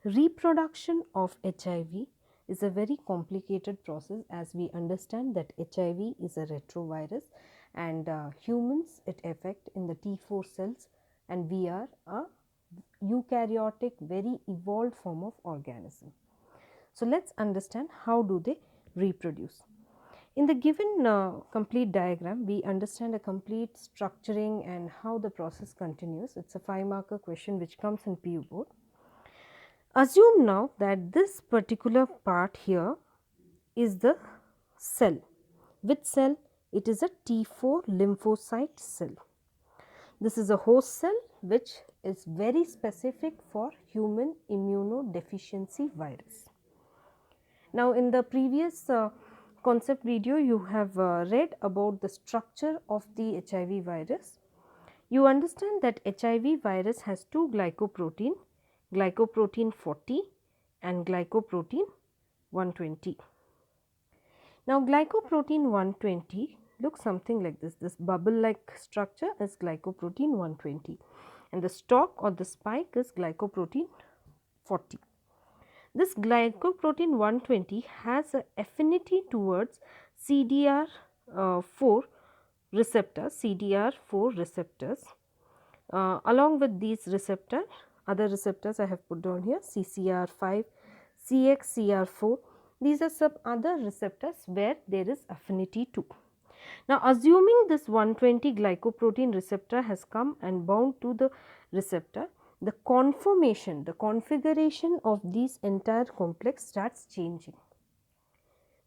Reproduction of HIV is a very complicated process, as we understand that HIV is a retrovirus and humans it affect in the T4 cells, and we are a eukaryotic very evolved form of organism. So, let us understand how do they reproduce. In the given complete diagram, we understand a complete structuring and how the process continues. It is a 5-marker question which comes in PU board. Assume now that this particular part here is the cell. Which cell? It is a T4 lymphocyte cell. This is a host cell which is very specific for human immunodeficiency virus. Now, in the previous concept video, you have read about the structure of the HIV virus. You understand that HIV virus has two glycoprotein, glycoprotein 40 and glycoprotein 120. Now, glycoprotein 120 looks something like this. This bubble like structure is glycoprotein 120 and the stalk or the spike is glycoprotein 40. This glycoprotein 120 has an affinity towards CDR4 receptors, CDR4 receptors. Along with these receptors, other receptors I have put down here, CCR5, CXCR4. These are some other receptors where there is affinity to. Now, assuming this 120 glycoprotein receptor has come and bound to the receptor, the conformation, the configuration of this entire complex starts changing.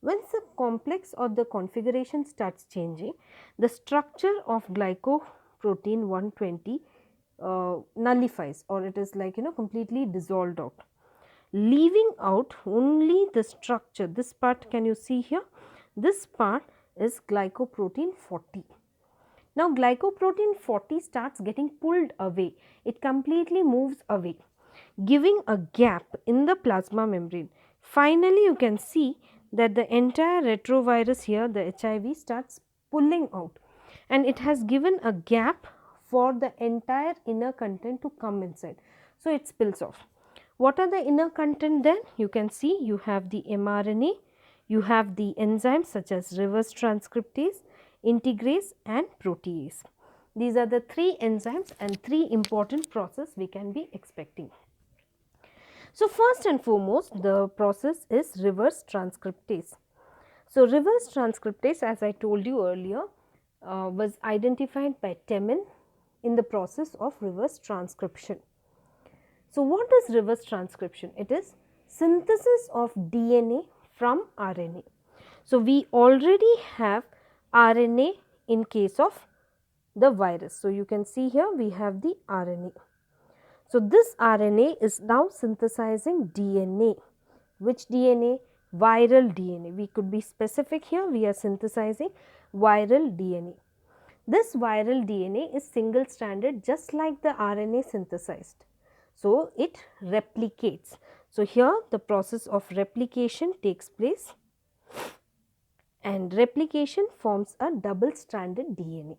Once the complex or the configuration starts changing, the structure of glycoprotein 120 nullifies, or it is like completely dissolved out, leaving out only the structure. This part, can you see here? This part is glycoprotein 40. Now, glycoprotein 40 starts getting pulled away, it completely moves away, giving a gap in the plasma membrane. Finally, you can see that the entire retrovirus here, the HIV, starts pulling out and it has given a gap for the entire inner content to come inside. So, it spills off. What are the inner content then? You can see you have the mRNA, you have the enzymes such as reverse transcriptase, integrase and protease. These are the 3 enzymes and 3 important processes we can be expecting. So, first and foremost, the process is reverse transcriptase. So, reverse transcriptase, as I told you earlier, was identified by Temin in the process of reverse transcription. So, what is reverse transcription? It is synthesis of DNA from RNA. So, we already have RNA in case of the virus. So, you can see here we have the RNA. So, this RNA is now synthesizing DNA. Which DNA? Viral DNA. We could be specific here, we are synthesizing viral DNA. This viral DNA is single stranded just like the RNA synthesized. So, it replicates. So, here the process of replication takes place and replication forms a double stranded DNA.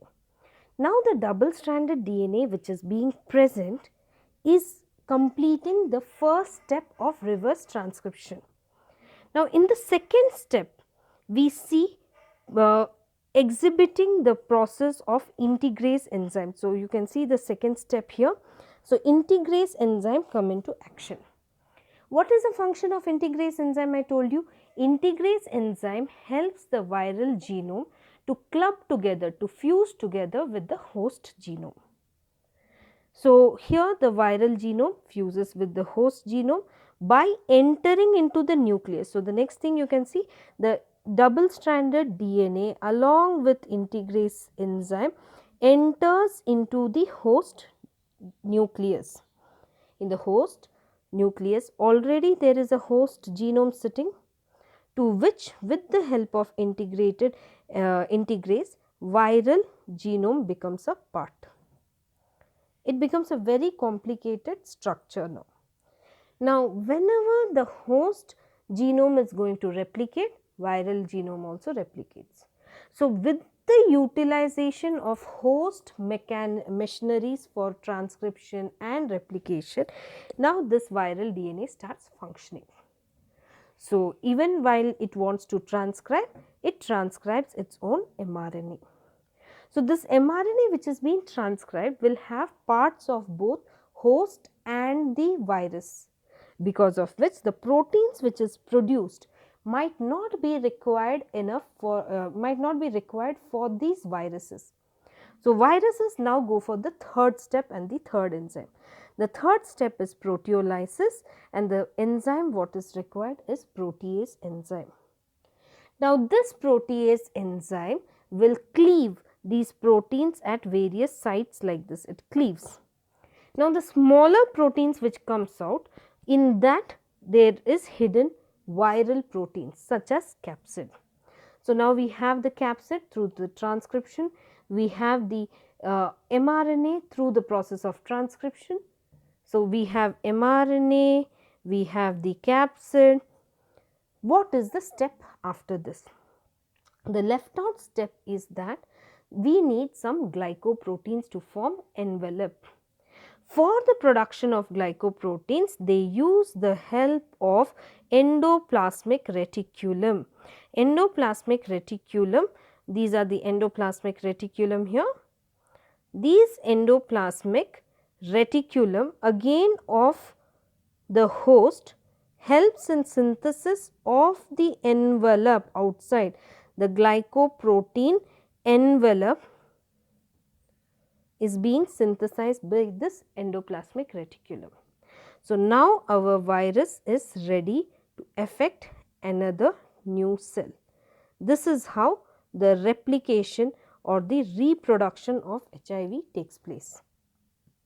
Now, the double stranded DNA which is being present is completing the first step of reverse transcription. Now, in the second step, we see exhibiting the process of integrase enzyme. So, you can see the second step here. So, integrase enzyme come into action. What is the function of integrase enzyme? I told you, integrase enzyme helps the viral genome to club together, to fuse together with the host genome. So, here the viral genome fuses with the host genome by entering into the nucleus. So, the next thing you can see, the double stranded DNA along with integrase enzyme enters into the host nucleus. In the host nucleus, already there is a host genome sitting, to which with the help of integrase, viral genome becomes a part. It becomes a very complicated structure now. Now, whenever the host genome is going to replicate, viral genome also replicates. So, with the the utilization of host machineries for transcription and replication, now this viral DNA starts functioning. So, even while it wants to transcribe, it transcribes its own mRNA. So, this mRNA which is being transcribed will have parts of both host and the virus, because of which the proteins which is produced might not be required for these viruses. So, viruses now go for the third step and the third enzyme. The third step is proteolysis, and the enzyme what is required is protease enzyme. Now, this protease enzyme will cleave these proteins at various sites like this, it cleaves. Now, the smaller proteins which comes out, in that there is hidden viral proteins such as capsid. So, now we have the capsid through the transcription, we have the mRNA through the process of transcription. So, we have mRNA, we have the capsid. What is the step after this? The left out step is that we need some glycoproteins to form envelope. For the production of glycoproteins, they use the help of endoplasmic reticulum. Endoplasmic reticulum, these are the endoplasmic reticulum here. These endoplasmic reticulum again of the host helps in synthesis of the envelope outside. The glycoprotein envelope is being synthesized by this endoplasmic reticulum. So, now our virus is ready to affect another new cell. This is how the replication or the reproduction of HIV takes place.